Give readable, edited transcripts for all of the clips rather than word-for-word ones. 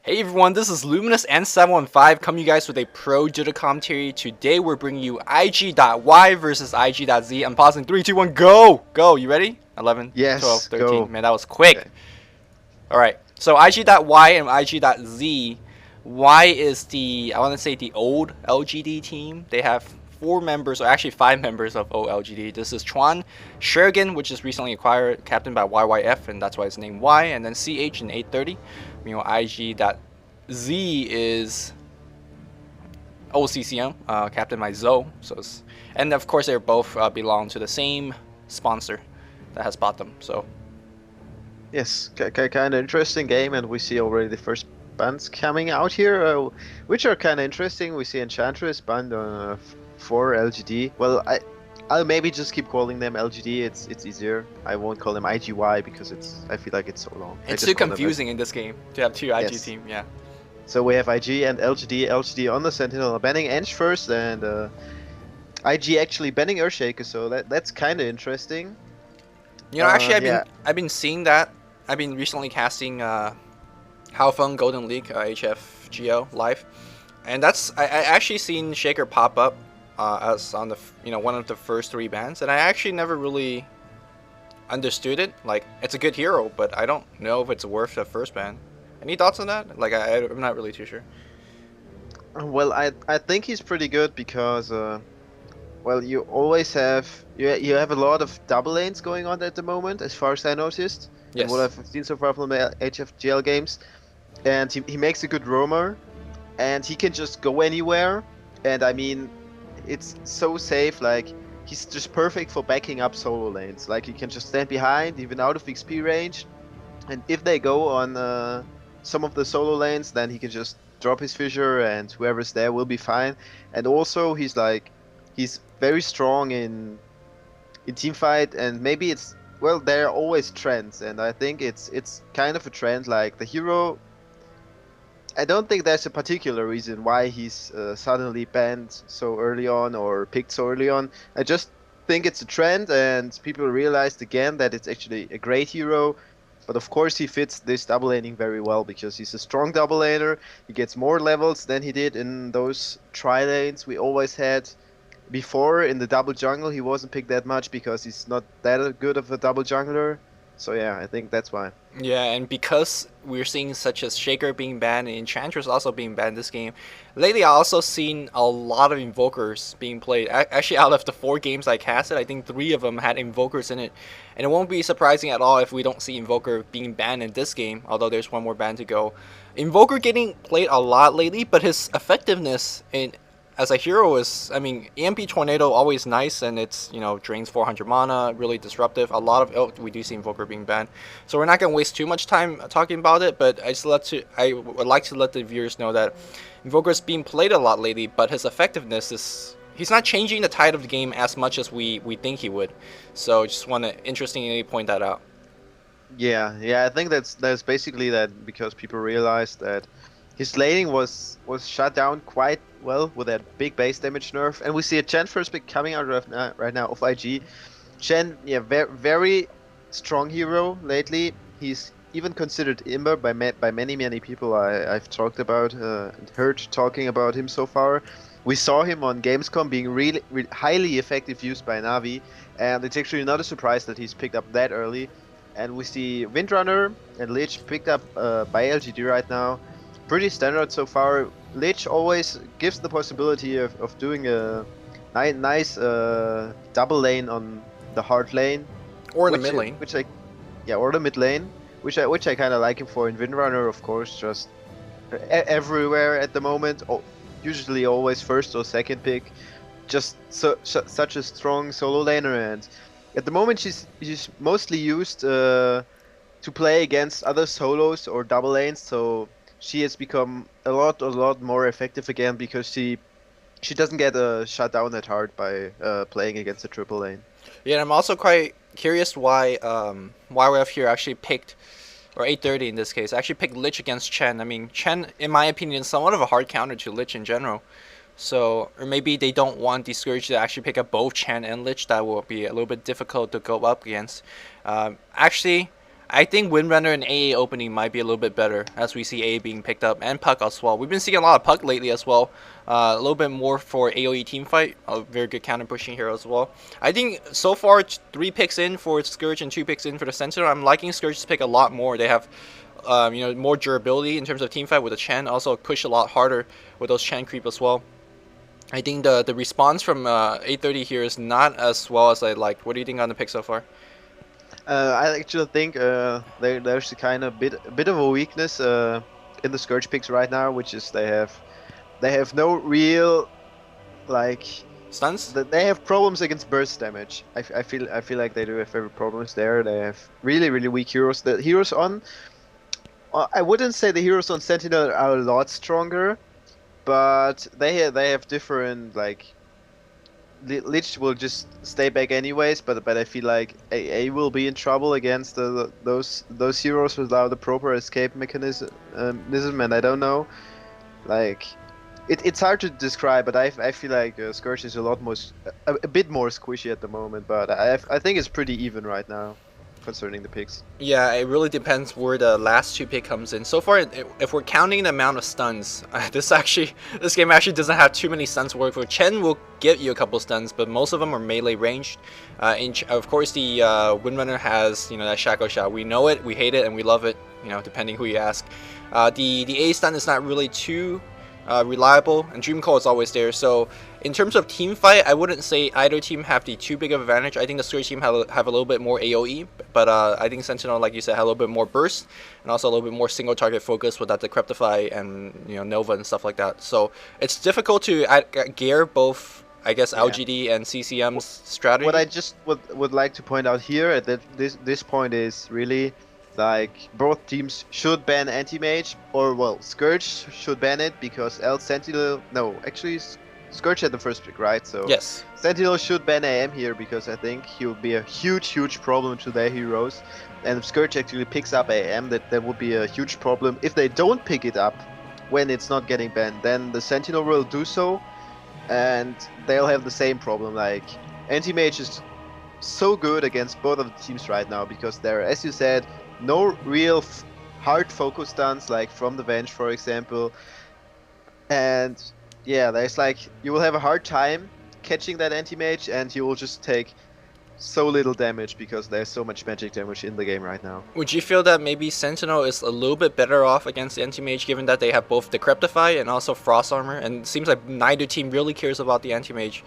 Hey everyone, this is Luminous and 715 coming you guys with a pro Judo commentary. Today we're bringing you iG.Y versus iG.Z. I'm pausing 3, 2, 1, go! Go, you ready? 11, 12, Yes, 13. go. Man, that was quick. Okay. Alright, so iG.Y and iG.Z. Y is the, I want to say the old LGD team. They have 4 members, or actually 5 members of old LGD. This is Chuan, Shergan, which is recently acquired, captained by YYF, and that's why it's named Y, and then CH in 830. Meanwhile, iG.Z is OCCM, captained by Zoe. And of course, they both belong to the same sponsor that has bought them. So Yes, kind of interesting game, and we see already the first bands coming out here, which are kind of interesting. We see Enchantress band for LGD. Well, I'll maybe just keep calling them LGD. It's easier. I won't call them iG.Y because I feel like it's so long. it's too confusing in this game to have two IG teams. Yeah. So we have IG and LGD. LGD on the Sentinel banning Ench first, and IG actually banning Earthshaker. So that's kind of interesting. You know, actually, I've been seeing that. I've been recently casting Haofeng Golden League HFGO live, and I actually seen Shaker pop up as on the one of the first 3 bans, and I actually never really understood it. Like, it's a good hero, but I don't know if it's worth the first ban. Any thoughts on that? Like, I'm not really too sure. Well, I think he's pretty good because well, you always have you have a lot of double lanes going on at the moment, as far as I noticed. Yes. And what I've seen so far from the HFGL games, and he makes a good roamer, and he can just go anywhere. And I mean, it's so safe. Like, he's just perfect for backing up solo lanes. Like, he can just stand behind, even out of XP range, and if they go on some of the solo lanes, then he can just drop his fissure, and whoever's there will be fine. And also, he's very strong in team fight, and maybe it's, well, there are always trends, and I think it's kind of a trend. Like, the hero, I don't think there's a particular reason why he's suddenly banned so early on or picked so early on. I just think it's a trend, and people realized again that it's actually a great hero. But of course he fits this double laning very well because he's a strong double laner. He gets more levels than he did in those tri lanes we always had. Before, in the double jungle, he wasn't picked that much because he's not that good of a double jungler. So yeah, I think that's why. Yeah, and because we're seeing such as Shaker being banned and Enchantress also being banned this game, lately I also seen a lot of Invokers being played. Actually, out of the 4 games I casted, I think 3 of them had Invokers in it. And it won't be surprising at all if we don't see Invoker being banned in this game, although there's one more ban to go. Invoker getting played a lot lately, but his effectiveness as a hero is, I mean, EMP Tornado always nice, and it's, drains 400 mana, really disruptive. A lot of we do see Invoker being banned, so we're not gonna waste too much time talking about it. But I would like to let the viewers know that Invoker's being played a lot lately, but his effectiveness he's not changing the tide of the game as much as we think he would. So just want to interestingly point that out. Yeah, I think that's basically that, because people realized that his laning was shut down quite well with that big base damage nerf, and we see a Chen first pick coming out right now of IG. Chen, yeah, very strong hero lately. He's even considered Imber by many people I've talked about and heard talking about him so far. We saw him on Gamescom being really highly effective used by Navi, and it's actually not a surprise that he's picked up that early. And we see Windrunner and Lich picked up by LGD right now. Pretty standard so far. Lich always gives the possibility of doing a nice double lane on the hard lane, or the mid lane, or the mid lane, which I kind of like him for. In Windrunner, of course, just everywhere at the moment. Usually always first or second pick. Just such a strong solo laner, and at the moment she's mostly used to play against other solos or double lanes. So she has become a lot more effective again because she doesn't get shut down that hard by playing against a triple lane. Yeah, and I'm also quite curious why YWF here actually picked, or 830 in this case, actually picked Lich against Chen. I mean, Chen, in my opinion, is somewhat of a hard counter to Lich in general. So, or maybe they don't want Discourage to actually pick up both Chen and Lich. That will be a little bit difficult to go up against. Actually, I think Windrunner and AA opening might be a little bit better as we see AA being picked up and Puck as well. We've been seeing a lot of Puck lately as well. A little bit more for AoE team fight. A very good counter pushing here as well. I think so far 3 picks in for Scourge and 2 picks in for the Sentinel. I'm liking Scourge's pick a lot more. They have more durability in terms of team fight with the Chen. Also push a lot harder with those Chen creep as well. I think the response from 830 here is not as well as I liked. What do you think on the pick so far? I actually think there's a kind of bit of a weakness in the Scourge picks right now, which is they have no real like Stuns? they have problems against burst damage. I feel like they do have very problems there. They have really weak heroes. The heroes on I wouldn't say the heroes on Sentinel are a lot stronger, but they have different like. Lich will just stay back anyways, but I feel like AA will be in trouble against those heroes without a proper escape mechanism, and I don't know, like it's hard to describe, but I feel like Scourge is a lot more a bit more squishy at the moment, but I think it's pretty even right now concerning the picks. Yeah, it really depends where the last 2 pick comes in. So far, if we're counting the amount of stuns, this game actually doesn't have too many stuns to work for. Chen will get you a couple stuns, but most of them are melee ranged. Of course, the Windrunner has that Shackle Shot. We know it, we hate it, and we love it. Depending who you ask. The A stun is not really too reliable, and Dream Call is always there. So in terms of team fight, I wouldn't say either team have the too big of advantage. I think the Scourge team have a little bit more AoE, but I think Sentinel, like you said, had a little bit more burst and also a little bit more single target focus with that Decryptify and Nova and stuff like that. So it's difficult to gear both, I guess, LGD and CCM's strategy. What I just would like to point out here at this point is really like both teams should ban anti-mage, or well, Scourge should ban it because else Sentinel. No, actually, Scourge had the first pick, right? So yes, Sentinel should ban AM here because I think he'll be a huge problem to their heroes. And if Scourge actually picks up AM, that would be a huge problem. If they don't pick it up when it's not getting banned, then the Sentinel will do so, and they'll have the same problem. Like anti-mage is so good against both of the teams right now because they're, as you said, no real hard focus stuns like from the Venge, for example, and yeah, there's like you will have a hard time catching that anti-mage, and you will just take so little damage because there's so much magic damage in the game right now. Would you feel that maybe Sentinel is a little bit better off against the anti-mage, given that they have both Decryptify and also Frost Armor, and it seems like neither team really cares about the anti-mage?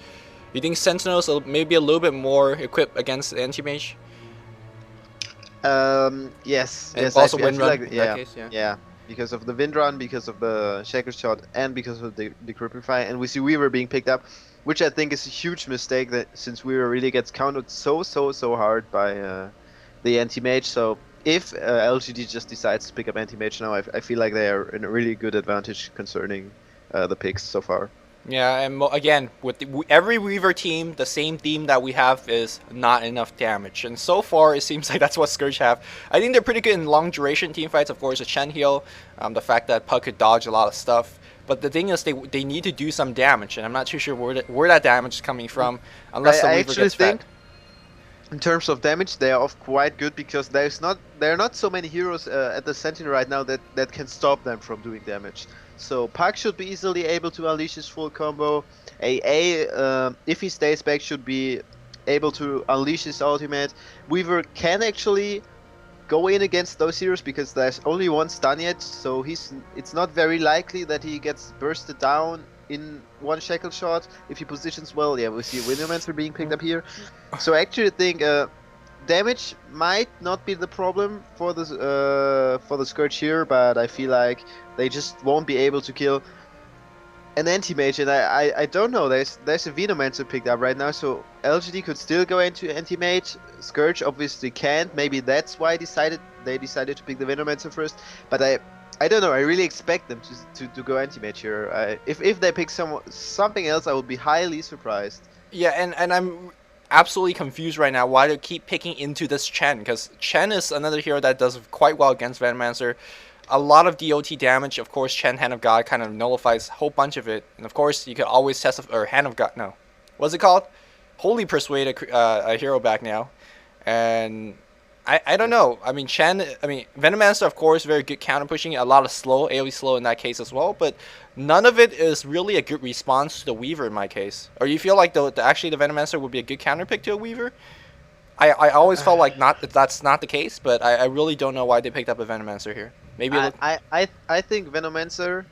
You think Sentinel is maybe a little bit more equipped against the anti-mage? Yes. And yes. Also I feel Windrun like, in yeah, that case, yeah. Because of the Windrun, because of the Shaker Shot, and because of the Decryptify, and we see Weaver being picked up, which I think is a huge mistake that since Weaver really gets countered so hard by the anti-mage. So if LGD just decides to pick up anti-mage now, I feel like they are in a really good advantage concerning the picks so far. Yeah, and again, with every Weaver team, the same theme that we have is not enough damage. And so far, it seems like that's what Scourge have. I think they're pretty good in long duration team fights. Of course, the Chen heal, the fact that Puck could dodge a lot of stuff. But the thing is, they need to do some damage, and I'm not too sure where that damage is coming from, unless the Weaver gets fed. In terms of damage, they are quite good because there are not so many heroes at the Sentinel right now that can stop them from doing damage. So Puck should be easily able to unleash his full combo. AA, if he stays back, should be able to unleash his ultimate. Weaver can actually go in against those heroes because there's only one stun yet, so it's not very likely that he gets bursted down in one Shackle Shot if he positions well. Yeah, we see Widowmancer being picked up here. So I actually think damage might not be the problem for the Scourge here, but I feel like they just won't be able to kill an anti-mage, and I don't know. There's a Venomancer picked up right now, so LGD could still go into anti-mage. Scourge obviously can't. Maybe that's why they decided to pick the Venomancer first. But I don't know. I really expect them to go anti-mage here. If they pick something else, I would be highly surprised. Yeah, and I'm absolutely confused right now why they keep picking into this Chen, because Chen is another hero that does quite well against Venomancer. A lot of DOT damage. Of course, Chen Hand of God kind of nullifies a whole bunch of it. And of course, you could always test or Hand of God. No, what's it called? Holy Persuade a hero back now. And I don't know. I mean, Venomancer, of course, very good counter pushing, a lot of slow, AoE slow in that case as well, but none of it is really a good response to the Weaver in my case. Or you feel like actually the Venomancer would be a good counter pick to a Weaver? I always felt like that's not the case, but I really don't know why they picked up a Venomancer here. Maybe I think Venomancer.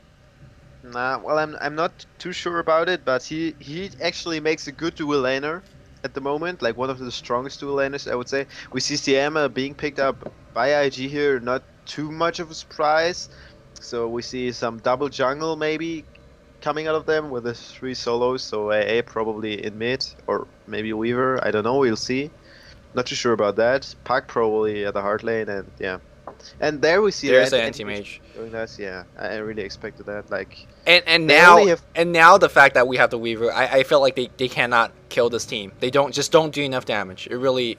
Nah, well, I'm not too sure about it, but he actually makes a good dual laner at the moment, like one of the strongest dual laners, I would say. We see Siama being picked up by IG here, not too much of a surprise. So we see some double jungle maybe coming out of them with the 3 solos. So AA probably in mid, or maybe Weaver. I don't know. We'll see. Not too sure about that. Puck probably at the hard lane, and yeah. And there we see there's an anti-mage doing that. Yeah, I really expected that. Like, and now the fact that we have the Weaver, I felt like they cannot kill this team. They don't do enough damage. It really,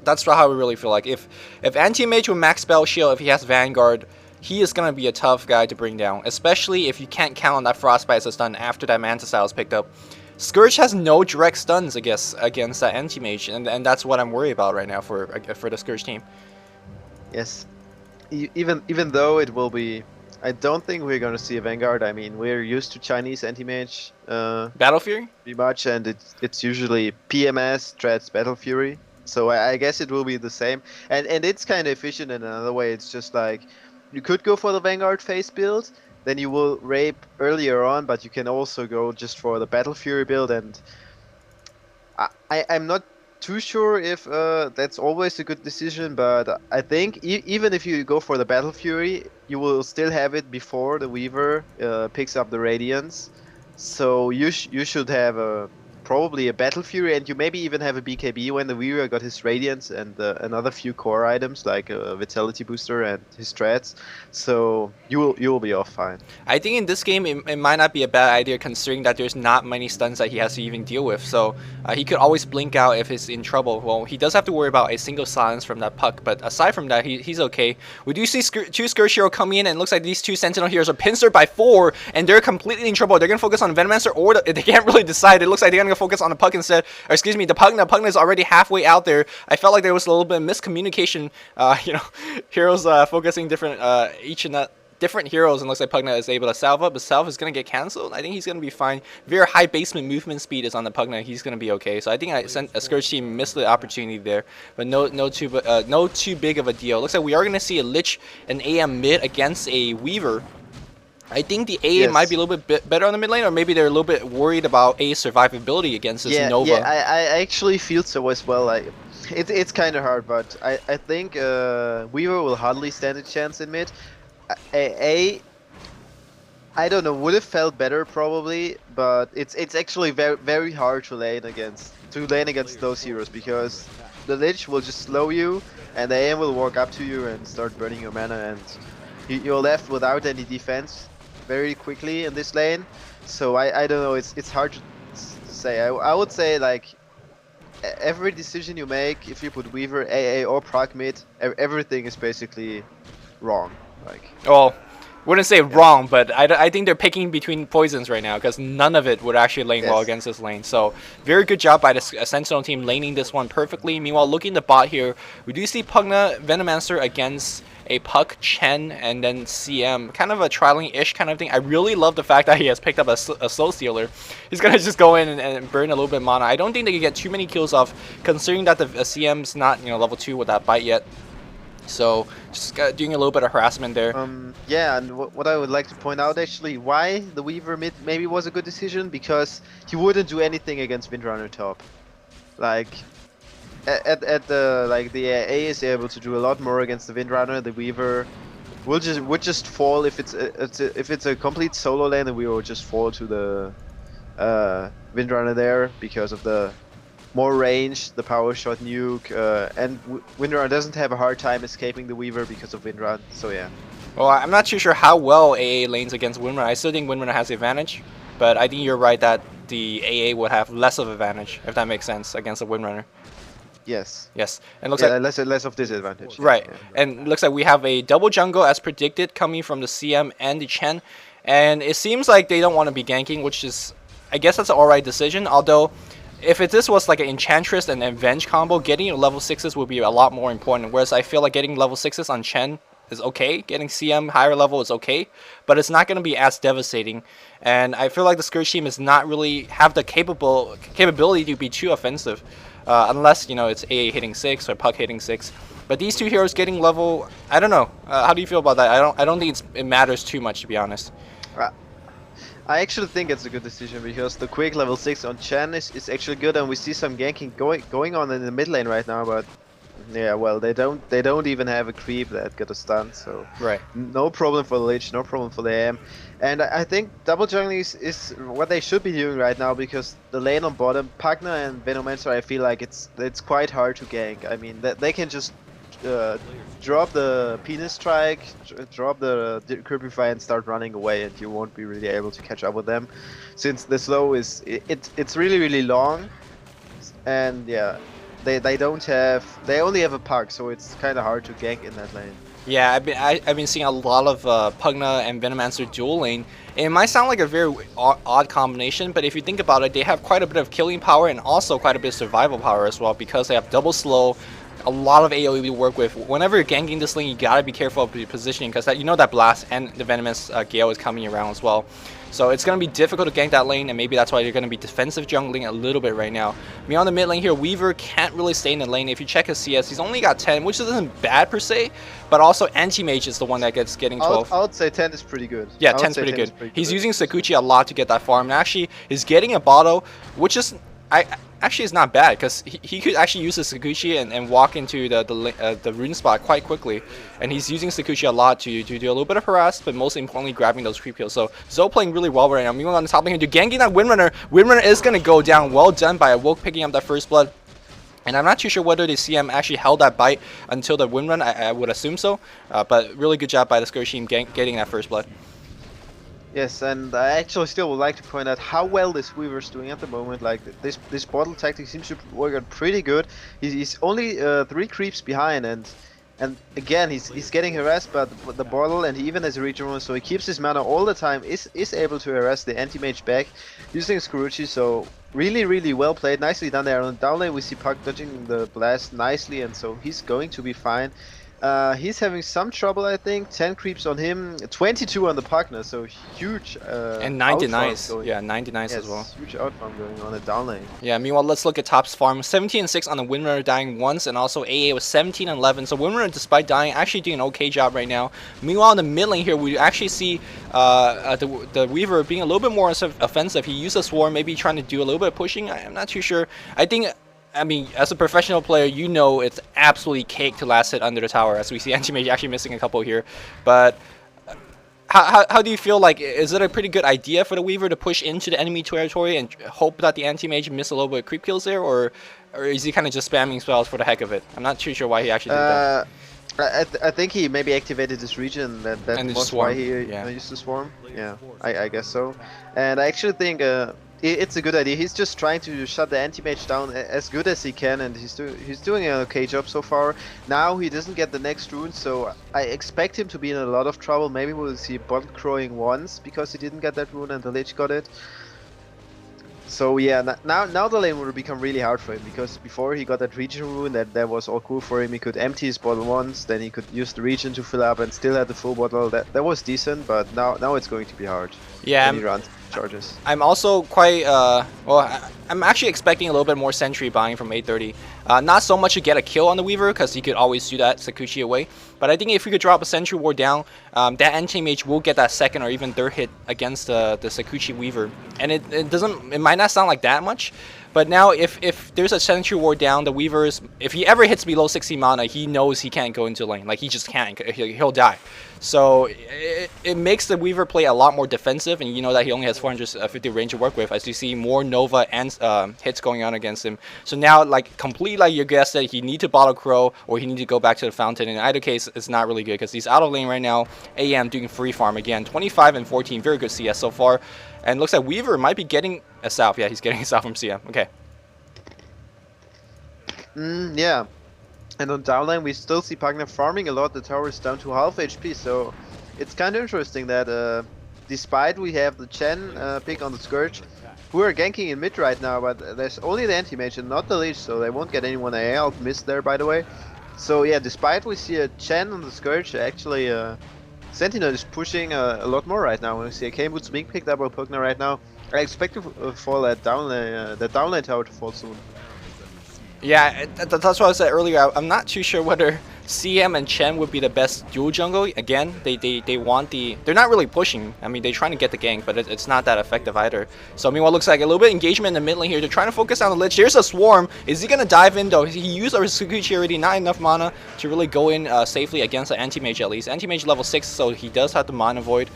that's how I really feel like. If anti-mage with max spell shield, if he has Vanguard, he is gonna be a tough guy to bring down. Especially if you can't count on that Frostbite as a stun after that Manta Style is picked up. Scourge has no direct stuns against that anti-mage, and that's what I'm worried about right now for the Scourge team. Yes. Even though it will be, I don't think we're gonna see a Vanguard. I mean, we're used to Chinese anti-mage Battle Fury pretty much, and it's usually PMS Dreads Battle Fury. So I guess it will be the same, and it's kind of efficient in another way. It's just like you could go for the Vanguard face build, then you will rape earlier on, but you can also go just for the Battle Fury build, and I'm not too sure if that's always a good decision, but I think even if you go for the Battle Fury, you will still have it before the Weaver picks up the Radiance. So you should have probably a Battle Fury, and you maybe even have a BKB when the Weaver got his Radiance and another few core items like a Vitality Booster and his Strats. So you will be off fine. I think in this game it might not be a bad idea considering that there's not many stuns that he has to even deal with. So he could always blink out if he's in trouble. Well, he does have to worry about a single silence from that puck, but aside from that, he's okay. We do see two Scourge Hero come in, and it looks like these two Sentinel Heroes are pincered by 4, and they're completely in trouble. They're gonna focus on Venomancer, or they can't really decide. It looks like they're gonna focus on the puck instead. Or excuse me, the Pugna. Pugna is already halfway out there. I felt like there was a little bit of miscommunication. Heroes focusing different heroes, and looks like Pugna is able to salve up, but salve is going to get cancelled. I think he's going to be fine. Very high basement movement speed is on the Pugna. He's going to be okay. So I think a Scourge team missed the opportunity there, but no too big of a deal. Looks like we are going to see a Lich and AM mid against a Weaver. I think the AA might be a little bit better on the mid lane, or maybe they're a little bit worried about A survivability against this Nova. Yeah, I actually feel so as well. Like, it's kind of hard, but I think Weaver will hardly stand a chance in mid. I don't know, would have felt better probably, but it's actually very hard to lane against those heroes, because the Lich will just slow you, and the AM will walk up to you and start burning your mana, and you're left without any defense very quickly in this lane. So I don't know, it's hard to say. I would say, like, every decision you make, if you put Weaver, AA or proc mid, everything is basically wrong. Like, well, wouldn't say wrong, but I think they're picking between poisons right now, because none of it would actually lane well against this lane. So very good job by the Sentinel team laning this one perfectly. Meanwhile, looking at the bot here, we do see Pugna Venomancer against a Puck, Chen, and then CM. Kind of a trialing-ish kind of thing. I really love the fact that he has picked up a slow stealer. He's going to just go in and burn a little bit of mana. I don't think they can get too many kills off, considering that the CM's not level 2 with that bite yet. So just doing a little bit of harassment there. Yeah, and what I would like to point out actually, why the Weaver mid maybe was a good decision, because he wouldn't do anything against Windrunner top. Like, the AA is able to do a lot more against the Windrunner. The Weaver would just fall if it's a complete solo lane. The Weaver would just fall to the Windrunner there because of the more range, the power shot nuke, and Windrun doesn't have a hard time escaping the Weaver because of Windrun. So yeah. Well, I'm not too sure how well AA lanes against Windrunner. I still think Windrunner has the advantage, but I think you're right that the AA would have less of advantage, if that makes sense, against the Windrunner. Yes. Yes. And looks like less of disadvantage. Right. Yeah. And looks like we have a double jungle as predicted coming from the CM and the Chen, and it seems like they don't want to be ganking, which is, I guess that's an alright decision. Although if this was like an Enchantress and Avenge combo, getting your level 6s would be a lot more important. Whereas I feel like getting level 6s on Chen is okay. Getting CM higher level is okay, but it's not going to be as devastating. And I feel like the Scourge team is not really have the capability to be too offensive, unless it's AA hitting 6 or Puck hitting 6. But these two heroes getting level, I don't know. How do you feel about that? I don't think it matters too much, to be honest. I actually think it's a good decision because the quick level 6 on Chen is actually good, and we see some ganking going on in the mid lane right now. But yeah, well, they don't even have a creep that got a stun, so right. No problem for the Lich, no problem for the AM. And I think double jungling is what they should be doing right now, because the lane on bottom, Pugna and Venomancer, I feel like it's quite hard to gank. I mean, they can just drop the penis strike, drop the Creepify and start running away, and you won't be really able to catch up with them, since the slow is it's really long, and yeah, they only have a Pug, so it's kind of hard to gank in that lane. Yeah, I've been seeing a lot of Pugna and Venomancer dual lane. It might sound like a very odd combination, but if you think about it, they have quite a bit of killing power and also quite a bit of survival power as well, because they have double slow, a lot of AoE to work with. Whenever you're ganking this lane, you gotta be careful of your positioning, because that blast and the venomous Gale is coming around as well. So it's gonna be difficult to gank that lane, and maybe that's why you're gonna be defensive jungling a little bit right now. Me on the mid lane here, Weaver can't really stay in the lane. If you check his CS, he's only got 10, which isn't bad per se, but also Anti-Mage is the one that getting 12. I would say 10 is pretty good. Yeah, 10's pretty good. He's using Sakuchi a lot to get that farm, and actually he's getting a bottle, which is actually is not bad, because he could actually use the Sakuchi and walk into the rune spot quite quickly, and he's using Sakuchi a lot to do a little bit of harass, but most importantly grabbing those creep kills. So Zoe playing really well right now. Moving on the top lane to ganking that Windrunner. Windrunner is going to go down. Well done by Awoke picking up that first blood. And I'm not too sure whether the CM actually held that bite until the Windrun. I would assume so, but really good job by the Scourge team getting that first blood. Yes, and I actually still would like to point out how well this Weaver's doing at the moment. Like, this bottle tactic seems to work out pretty good. He's only 3 creeps behind, and again he's getting harassed by the bottle, and he even has a regen rune, so he keeps his mana all the time. Is able to harass the anti-mage back using Scourge. So really well played, nicely done there. On down lane we see Puck dodging the blast nicely, and so he's going to be fine. He's having some trouble, I think. 10 creeps on him, 22 on the Pugna, so huge. And 99, yeah, 99 as well. Huge outfarm going on at down lane. Yeah, meanwhile, let's look at Top's farm. 17-6 on the Windrunner, dying once, and also AA was 17-11. So Windrunner, despite dying, actually doing an okay job right now. Meanwhile, in the mid lane here, we actually see the Weaver being a little bit more offensive. He used a Swarm, maybe trying to do a little bit of pushing. I'm not too sure. I mean, as a professional player, you know it's absolutely cake to last hit under the tower, as we see Anti-Mage actually missing a couple here. But how do you feel? Like, is it a pretty good idea for the Weaver to push into the enemy territory and hope that the Anti-Mage miss a little bit of creep kills there, or is he kind of just spamming spells for the heck of it? I'm not too sure why he actually did that. I think he maybe activated his region, that was why he used the Swarm. Yeah, I guess so. And I actually think it's a good idea. He's just trying to shut the anti-mage down as good as he can, and he's doing an okay job so far. Now he doesn't get the next rune, so I expect him to be in a lot of trouble. Maybe we'll see bot crowing once because he didn't get that rune and the Lich got it. So yeah, now the lane will become really hard for him, because before he got that region rune, that was all cool for him. He could empty his bottle once, then he could use the region to fill up and still had the full bottle. That was decent, but now it's going to be hard. Yeah. When he runs charges. I'm also quite well, I'm actually expecting a little bit more sentry buying from 830. Not so much to get a kill on the Weaver, because he could always do that Sakuchi away. But I think if we could drop a sentry ward down, that anti-mage will get that second or even third hit against the Sakuchi Weaver. And it might not sound like that much, but now if there's a sentry ward down, the Weaver's, if he ever hits below 60 mana, he knows he can't go into lane. Like, he just can't. He'll die. So it makes the Weaver play a lot more defensive, and you know that he only has 450 range to work with, as you see more Nova and hits going on against him. So now, like, completely like your guess that he need to bottle crow or he need to go back to the fountain. In either case, it's not really good, because he's out of lane right now. AM doing free farm again, 25 and 14, very good CS so far. And looks like Weaver might be getting a south. Yeah, he's getting a south from CM. Okay. Yeah. And on downline, we still see Pugna farming a lot. The tower is down to half HP, so it's kind of interesting that despite we have the Chen pick on the Scourge, who are ganking in mid right now, but there's only the anti-mage and not the leech, so they won't get anyone AL missed there, by the way. So yeah, despite we see a Chen on the Scourge, actually Sentinel is pushing a lot more right now. We see a K-Boots being picked up by Pugna right now. I expect to fall that down tower to fall soon. Yeah, that's what I said earlier. I'm not too sure whether CM and Chen would be the best dual jungle. Again, they want the... They're not really pushing. I mean, they're trying to get the gank, but it's not that effective either. So, I mean, what looks like a little bit of engagement in the mid lane here. They're trying to focus on the Lich. There's a Swarm. Is he going to dive in, though? He used our Sakuchi already. Not enough mana to really go in safely against the Anti-Mage, at least. Anti-Mage level 6, so he does have the Mana Void.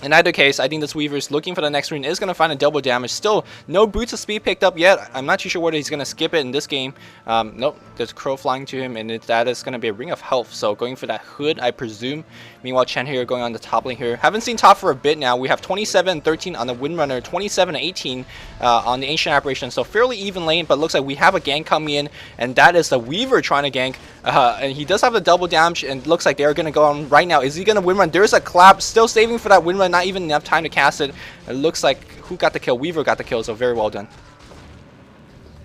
In either case, I think this Weaver is looking for the next rune, is going to find a double damage. Still, no Boots of Speed picked up yet. I'm not too sure whether he's going to skip it in this game. Nope, there's Crow flying to him, and that is going to be a Ring of Health. So going for that Hood, I presume. Meanwhile, Chen here going on the top lane here. Haven't seen top for a bit now. We have 27-13 on the Windrunner, 27-18 on the Ancient Apparition. So fairly even lane, but looks like we have a gank coming in, and that is the Weaver trying to gank. And he does have the double damage, and looks like they're going to go on right now. Is he going to Windrun? There's a clap, still saving for that Windrun. Not even enough time to cast it. It looks like who got the kill? Weaver got the kill, so very well done.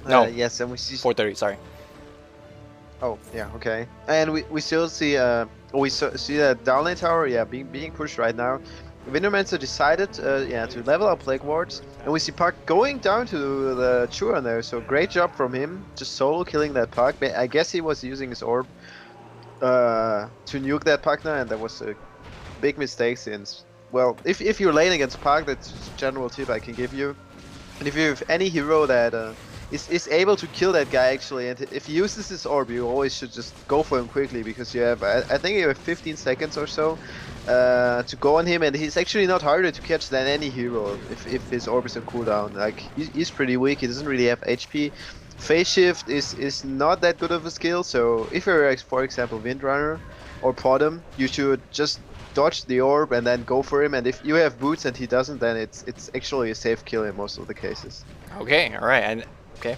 No. Yes, and we see 430. Sorry. Oh yeah, okay. And we still see see that down lane tower, yeah, being pushed right now. Wintermancer decided, yeah, to level up Plague Wards, and we see Puck going down to the Chuan there. So great job from him, just solo killing that Puck. I guess he was using his orb to nuke that Puck now, and that was a big mistake since. Well, if you're lane against Park, that's a general tip I can give you. And if you have any hero that is able to kill that guy actually, and if he uses his orb, you always should just go for him quickly, because you have, I think you have 15 seconds or so to go on him, and he's actually not harder to catch than any hero if his orb is on cooldown. Like, he's pretty weak, he doesn't really have HP. Phase shift is not that good of a skill, so if you're, for example, Windrunner or Podem, you should just dodge the orb and then go for him, and if you have boots and he doesn't, then it's actually a safe kill in most of the cases. Okay, alright, and okay.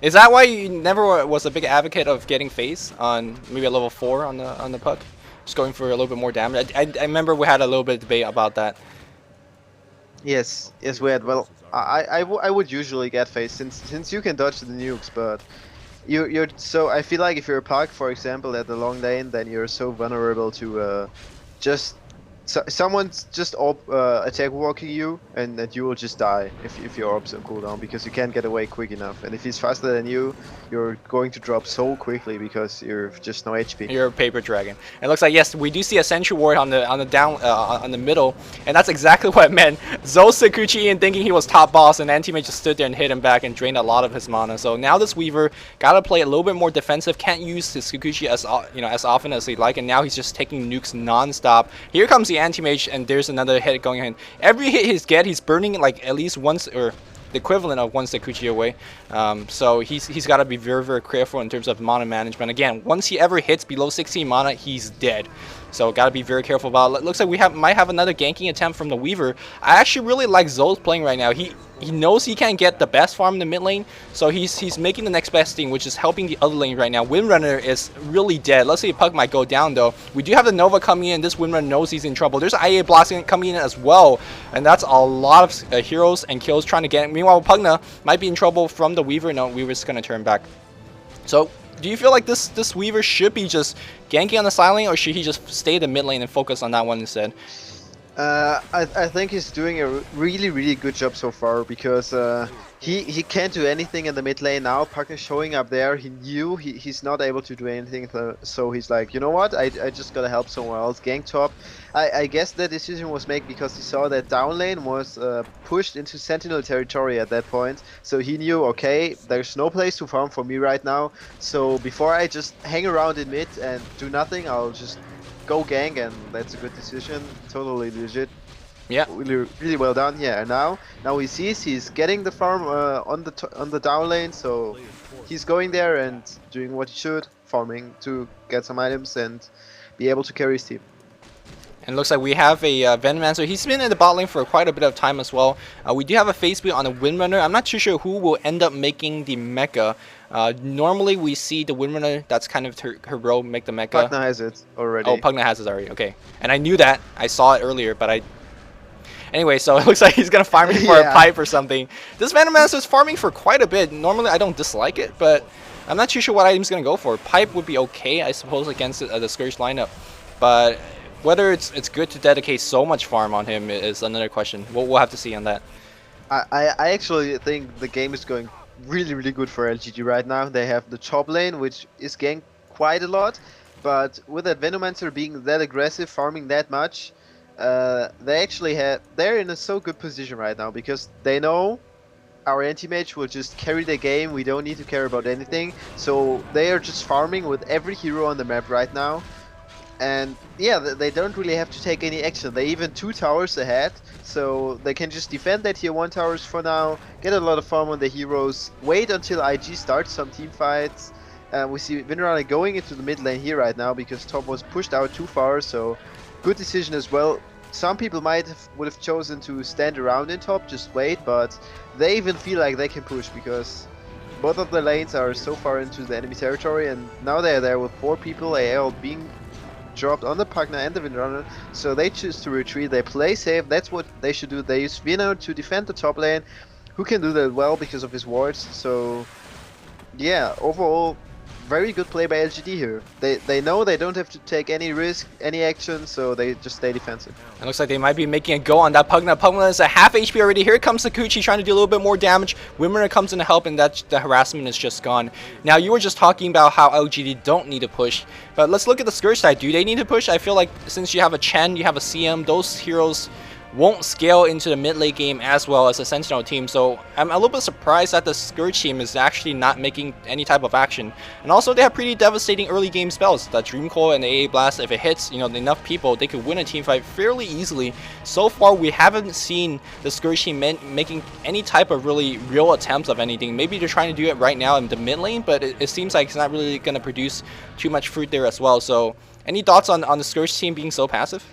Is that why you never was a big advocate of getting phase on maybe a level 4 on the Puck? Just going for a little bit more damage? I remember we had a little bit of debate about that. Yes, we had. Well, I would usually get phase since you can dodge the nukes, but you're so, I feel like if you're a Puck, for example, at the long lane, then you're so vulnerable to just someone's just attack walking you, and that you will just die if your orb's on cooldown, because you can't get away quick enough. And if he's faster than you, you're going to drop so quickly because you're just no HP. You're a paper dragon. It looks like, yes, we do see a sentry ward on the middle, and that's exactly what it meant. Zo Sakuchi in thinking he was top boss, and Anti-Mage just stood there and hit him back and drained a lot of his mana. So now this Weaver gotta play a little bit more defensive. Can't use his Sakuchi as as often as he'd like, and now he's just taking nukes non-stop. Here comes the Anti-Mage, and there's another hit going in. Every hit he's burning like at least once, or the equivalent of one Sakuchi away. So he's got to be very, very careful in terms of mana management. Again, once he ever hits below 16 mana, he's dead. So got to be very careful about it. Looks like we might have another ganking attempt from the Weaver. I actually really like Zo's playing right now. He knows he can't get the best farm in the mid lane, so he's making the next best thing, which is helping the other lane right now. Windrunner is really dead. Let's see if Puck might go down though. We do have the Nova coming in. This Windrunner knows he's in trouble. There's IA Blast coming in as well, and that's a lot of heroes and kills trying to get. Meanwhile, Pugna might be in trouble from the Weaver. No, Weaver's gonna turn back. So, do you feel like this Weaver should be just ganking on the side lane, or should he just stay in the mid lane and focus on that one instead? I think he's doing a really good job so far, because he can't do anything in the mid lane now. Puck is showing up there. He knew he's not able to do anything, so he's like, you know what? I just gotta help someone else. Gank top. I guess the decision was made because he saw that down lane was pushed into Sentinel territory at that point. So he knew, okay, there's no place to farm for me right now. So before I just hang around in mid and do nothing, I'll just go gank, and that's a good decision. Totally legit. Yeah. Really well done. Yeah. And now he sees he's getting the farm on the down lane, so he's going there and doing what he should, farming to get some items and be able to carry his team. And it looks like we have a Venomancer. He's been in the bot lane for quite a bit of time as well. We do have a phase speed on the Windrunner. I'm not too sure who will end up making the mecha. Normally we see the Windrunner, that's kind of her role, make the mecha. Pugna has it already. Oh, Pugna has it already, okay. And I knew that. I saw it earlier, but Anyway, so it looks like he's gonna farm me for a Yeah. pipe or something. This Venomancer is farming for quite a bit. Normally I don't dislike it, but I'm not too sure what item's gonna go for. Pipe would be okay, I suppose, against the Scourge lineup, but whether it's good to dedicate so much farm on him is another question. We'll have to see on that. I actually think the game is going really good for LGD right now. They have the top lane, which is getting quite a lot, but with that Venomancer being that aggressive, farming that much, they're in a so good position right now because they know our anti-mage will just carry the game. We don't need to care about anything, so they are just farming with every hero on the map right now. And yeah, they don't really have to take any action. They even 2 towers ahead, so they can just defend that tier 1 towers for now, get a lot of farm on the heroes, wait until IG starts some team fights. We see Winrunner going into the mid lane here right now because top was pushed out too far, so good decision as well. Some people would have chosen to stand around in top, just wait, but they even feel like they can push because both of the lanes are so far into the enemy territory, and now they're there with 4 people, AL being dropped on the Pugna and the Windrunner, so they choose to retreat. They play safe. That's what they should do. They use Vino to defend the top lane, who can do that well because of his wards. So yeah, overall very good play by LGD here. They know they don't have to take any risk, any action, so they just stay defensive. It looks like they might be making a go on that Pugna. Pugna is a half HP already. Here comes Sakuchi trying to do a little bit more damage. Winrunner comes in to help, and the harassment is just gone. Now, you were just talking about how LGD don't need to push, but let's look at the Scourge side. Do they need to push? I feel like since you have a Chen, you have a CM, those heroes won't scale into the mid late game as well as the Sentinel team, so I'm a little bit surprised that the Scourge team is actually not making any type of action. And also they have pretty devastating early game spells. The Dream Coil and the AA Blast, if it hits enough people, they could win a team fight fairly easily. So far we haven't seen the Scourge team making any type of really real attempts of anything. Maybe they're trying to do it right now in the mid lane, but it seems like it's not really going to produce too much fruit there as well. So any thoughts on the Scourge team being so passive?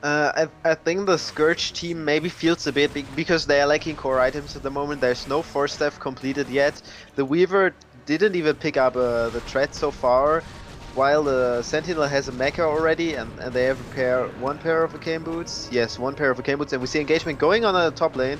I think the Scourge team maybe feels a bit because they are lacking core items at the moment. There's no 4-staff completed yet. The Weaver didn't even pick up the threat so far, while the Sentinel has a mecha already, and they have one pair of Arcane Boots. Yes, one pair of Arcane Boots, and we see engagement going on the top lane.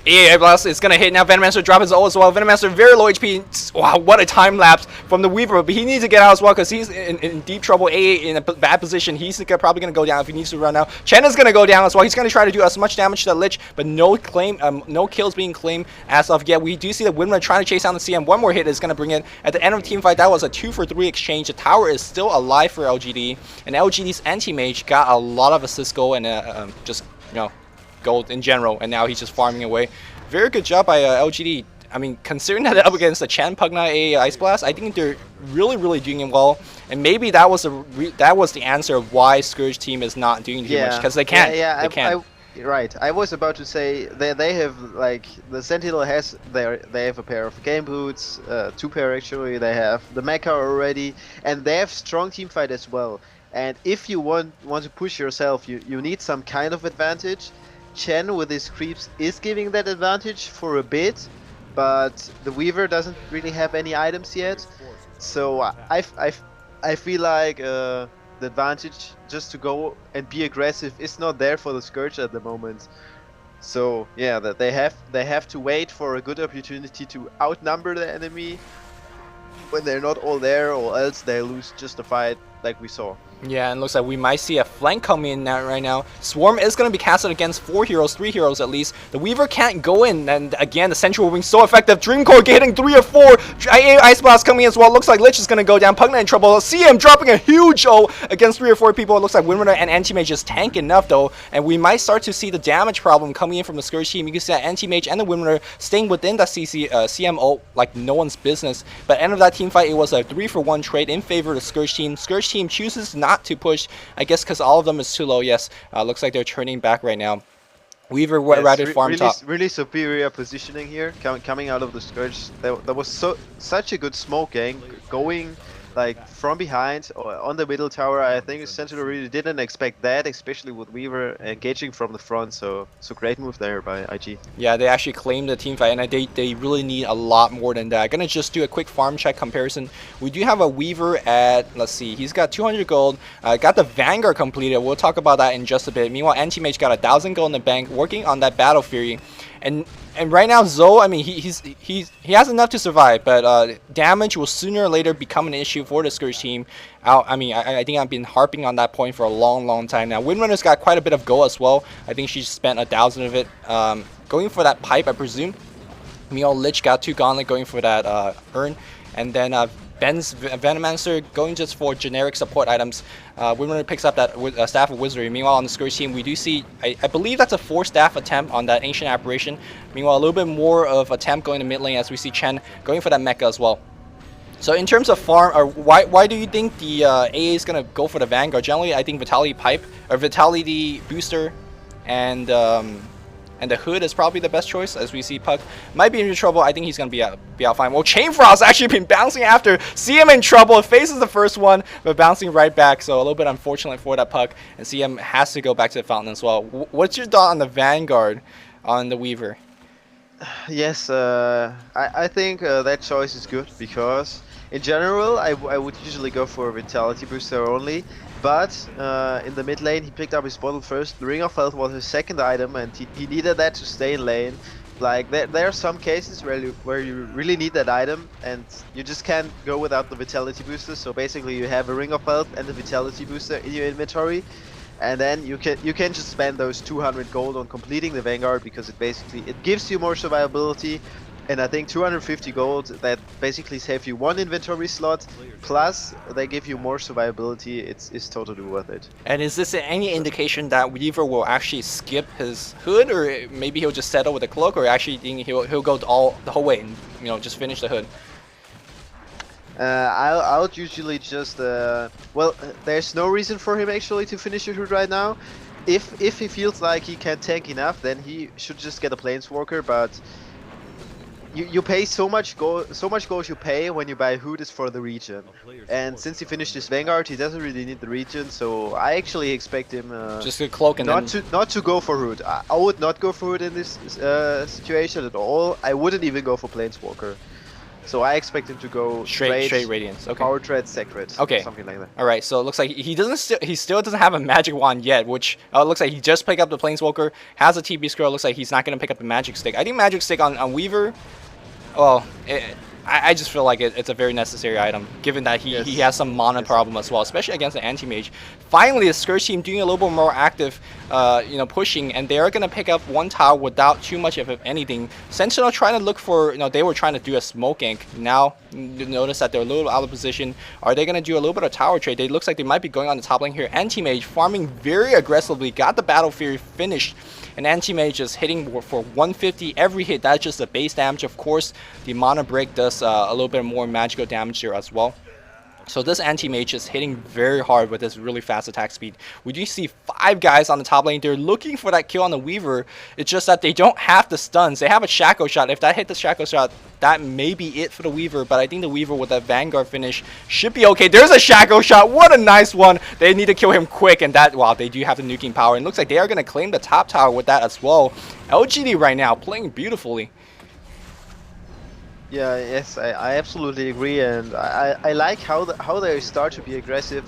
AA Blast is gonna hit now. Venomancer drop his ult as well. Venomancer very low HP. Wow, what a time lapse from the Weaver. But he needs to get out as well because he's in deep trouble. AA in a bad position. He's probably gonna go down if he needs to run now. Chen is gonna go down as well. He's gonna try to do as much damage to the Lich, but no kills being claimed as of yet. We do see the Winrunner trying to chase down the CM. One more hit is gonna bring it. At the end of the team fight, that was a 2-for-3 exchange. The tower is still alive for LGD, and LGD's anti-mage got a lot of assist gold and just gold in general, and now he's just farming away. Very good job by LGD. I mean, considering that they're up against the Chen, Pugna, AA, Ice Blast, I think they're really doing well, and maybe that was the answer of why Scourge team is not doing too much, because they can't. They can't. Right, I was about to say they have, like, the Sentinel they have a pair of game boots, 2 pair actually. They have the mecha already, and they have strong team fight as well. And if you want to push yourself, you need some kind of advantage. Chen with his creeps is giving that advantage for a bit, but the Weaver doesn't really have any items yet. So I feel like the advantage just to go and be aggressive is not there for the Scourge at the moment. So yeah, that they have to wait for a good opportunity to outnumber the enemy when they're not all there, or else they lose just a fight like we saw. Yeah, and looks like we might see a flank coming in now right now. Swarm is going to be casted against 4 heroes, 3 heroes at least. The Weaver can't go in, and again, the Sentry will be so effective. Dream Core getting 3 of 4. Ice Blast coming in as well. Looks like Lich is going to go down. Pugna in trouble. CM dropping a huge ult against 3 or 4 people. It looks like Winrunner and Anti-Mage just tank enough though, and we might start to see the damage problem coming in from the Scourge team. You can see that Anti-Mage and the Winrunner staying within the CM ult like no one's business. But end of that team fight, it was a 3-for-1 trade in favor of the Scourge team. Scourge team chooses not to push, I guess because all of them is too low. Yes, looks like they're turning back right now. Weaver rather farm top. Really superior positioning here, coming out of the Scourge. There was such a good smoke gang going like from behind or on the middle tower. I think Sentinel really didn't expect that, especially with Weaver engaging from the front. So great move there by IG. Yeah, they actually claimed the team fight, and they really need a lot more than that. Gonna just do a quick farm check comparison. We do have a Weaver at, let's see, he's got 200 gold, got the Vanguard completed. We'll talk about that in just a bit. Meanwhile, Anti-Mage got 1,000 gold in the bank, working on that Battle Fury. And right now, Zoe, I mean, he has enough to survive, but damage will sooner or later become an issue for the Scourge team. I mean, I think I've been harping on that point for a long time now. Windrunner's got quite a bit of gold as well. I think she spent 1,000 of it. Going for that pipe, I presume. Meanwhile, Lich got 2 gauntlet going for that urn. And then Ben's Venomancer going just for generic support items. Windrunner picks up that Staff of Wizardry. Meanwhile, on the Scourge team, we do see, I believe that's a 4-staff attempt on that Ancient Apparition. Meanwhile, a little bit more of attempt going to mid lane as we see Chen going for that Mecha as well. So in terms of farm, or why do you think the AA is going to go for the Vanguard? Generally, I think Vitality Pipe, or Vitality Booster, and the Hood is probably the best choice, as we see Puck might be in trouble. I think he's going to be out fine. Well, Chain Frost actually been bouncing after. CM in trouble. Faces the first one, but bouncing right back. So a little bit unfortunate for that Puck. And CM has to go back to the Fountain as well. What's your thought on the Vanguard on the Weaver? Yes, I think that choice is good because in general I would usually go for a Vitality Booster only. But in the mid lane, he picked up his bottle first. The Ring of Health was his second item, and he needed that to stay in lane. Like there are some cases where you really need that item, and you just can't go without the Vitality Booster. So basically, you have a Ring of Health and a Vitality Booster in your inventory, and then you can just spend those 200 gold on completing the Vanguard because it gives you more survivability. And I think 250 gold, that basically saves you 1 inventory slot, plus they give you more survivability. It's totally worth it. And is this any indication that Weaver will actually skip his Hood, or maybe he'll just settle with the Cloak, or actually think he'll go the whole way and just finish the Hood? I'll usually just well, there's no reason for him actually to finish the Hood right now. If he feels like he can tank enough, then he should just get a Planeswalker, but you pay so much gold you pay when you buy Hood is for the region, and since he finished his Vanguard, he doesn't really need the region. So I actually expect him just a Cloak and not to go for Hood. I would not go for Hood in this situation at all. I wouldn't even go for Planeswalker. So I expect him to go straight Radiance. Okay. Power Tread, Sacred. Okay. Something like that. All right. So it looks like he still doesn't have a Magic Wand yet, which looks like he just picked up the Planeswalker, has a TB Scroll. Looks like he's not going to pick up the Magic Stick. I think Magic Stick on Weaver. Well, I just feel like it's a very necessary item, given that he has some mana problem as well, especially against the Anti-Mage. Finally, the Scourge team doing a little bit more active, pushing, and they are going to pick up 1 tower without too much of anything. Sentinel trying to look for, they were trying to do a smoke ink. Now, you notice that they're a little out of position. Are they going to do a little bit of tower trade? It looks like they might be going on the top lane here. Anti-Mage farming very aggressively, got the Battle Fury finished. And Anti-Mage is hitting for 150 every hit. That's just the base damage. Of course, the Mana Break does a little bit more magical damage here as well. So this Anti-Mage is hitting very hard with this really fast attack speed. We do see 5 guys on the top lane. They're looking for that kill on the Weaver. It's just that they don't have the stuns. They have a Shackle Shot. If that hit the Shackle Shot, that may be it for the Weaver. But I think the Weaver with that Vanguard finish should be okay. There's a Shackle Shot. What a nice one. They need to kill him quick. And that, wow, they do have the nuking power. And it looks like they are going to claim the top tower with that as well. LGD right now playing beautifully. Yeah, yes, I absolutely agree, and I like how they start to be aggressive